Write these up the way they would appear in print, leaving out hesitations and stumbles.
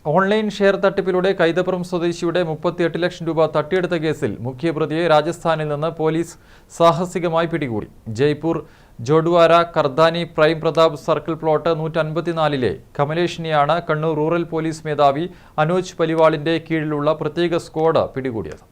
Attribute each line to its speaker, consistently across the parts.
Speaker 1: Online share തട്ടിപ്പിലൂടെ Kaithapram സ്വദേശിയുടെ 38 ലക്ഷം രൂപ തട്ടിയെടുത്ത കേസിൽ മുഖ്യപ്രതിയെ രാജസ്ഥാനിൽ നിന്ന് പോലീസ് സാഹസികമായി പിടികൂടി. Jaipur Jhotwara Kardhani prime Pratap circle plot 154-ലെ കമലേഷിനെയാണ് കണ്ണൂർ റൂറൽ പോലീസ് മേധാവി അനോജ് പലിവാളിന്റെ കീഴിലുള്ള പ്രത്യേക സ്ക്വാഡ് പിടികൂടിയത്.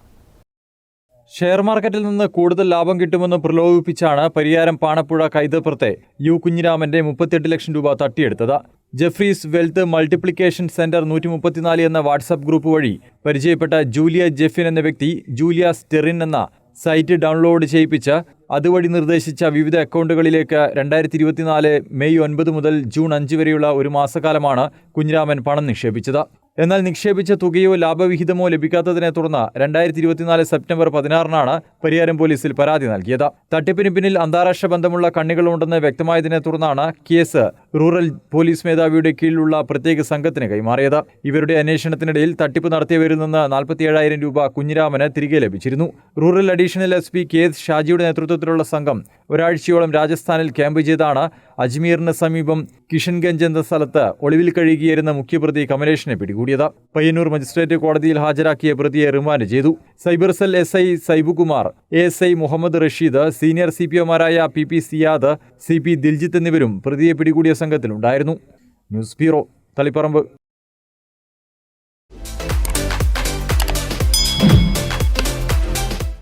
Speaker 1: ഷെയർ മാർക്കറ്റിൽ നിന്ന് കൂടുതൽ ലാഭം കിട്ടുമെന്ന് പ്രലോഭിപ്പിച്ചാണ് പരിയാരം പാണപ്പുഴ കൈതപ്പുറത്തെ യു കുഞ്ഞിരാമന്റെ 38 ലക്ഷം രൂപ തട്ടിയെടുത്തത്. ജെഫ്രീസ് വെൽത്ത് മൾട്ടിപ്ലിക്കേഷൻ സെന്റർ 134 എന്ന വാട്സാപ്പ് ഗ്രൂപ്പ് വഴി പരിചയപ്പെട്ട ജൂലിയ ജെഫിൻ എന്ന വ്യക്തി ജൂലിയ സ്റ്റെറിൻ എന്ന സൈറ്റ് ഡൗൺലോഡ് ചെയ്യിപ്പിച്ച് അതുവഴി നിർദ്ദേശിച്ച വിവിധ അക്കൗണ്ടുകളിലേക്ക് 2024 മെയ് 9 മുതൽ ജൂൺ 5 വരെയുള്ള ഒരു മാസക്കാലമാണ് കുഞ്ഞിരാമൻ പണം നിക്ഷേപിച്ചത്. എന്നാൽ നിക്ഷേപിച്ച തുകയോ ലാഭവിഹിതമോ ലഭിക്കാത്തതിനെ തുടർന്ന് 2024 സെപ്റ്റംബർ 16-നാണ് പരിയാരം പോലീസിൽ പരാതി നൽകിയത്. തട്ടിപ്പിന് പിന്നിൽ അന്താരാഷ്ട്ര ബന്ധമുള്ള കണ്ണികളുണ്ടെന്ന് വ്യക്തമായതിനെ തുടർന്നാണ് കേസ് റൂറൽ പോലീസ് മേധാവിയുടെ കീഴിലുള്ള പ്രത്യേക സംഘത്തിന് കൈമാറിയത്. ഇവരുടെ അന്വേഷണത്തിനിടയിൽ തട്ടിപ്പ് നടത്തിയവരിൽ നിന്ന് 47,000 രൂപ കുഞ്ഞിരാമന് തിരികെ ലഭിച്ചിരുന്നു. റൂറൽ അഡീഷണൽ SP KS ഷാജിയുടെ നേതൃത്വത്തിലുള്ള സംഘം ഒരാഴ്ചയോളം രാജസ്ഥാനിൽ ക്യാമ്പ് ചെയ്താണ് അജ്മീറിന് സമീപം കിഷൻഗഞ്ച് എന്ന സ്ഥലത്ത് ഒളിവിൽ കഴിയുകയായിരുന്ന മുഖ്യപ്രതി കമലേഷിനെ പിടികൂടിയത്. പയ്യന്നൂർ മജിസ്ട്രേറ്റ് കോടതിയിൽ ഹാജരാക്കിയ പ്രതിയെ റിമാൻഡ് ചെയ്തു. Cyber cell SI Saibukumar, ASI Muhammad Rasheed, senior CPOമാരായ PP സിയാദ്, CP ദിൽജിത്ത് എന്നിവരും പ്രതിയെ പിടികൂടിയ സംഘത്തിലുണ്ടായിരുന്നു. News bureau, Taliparamba.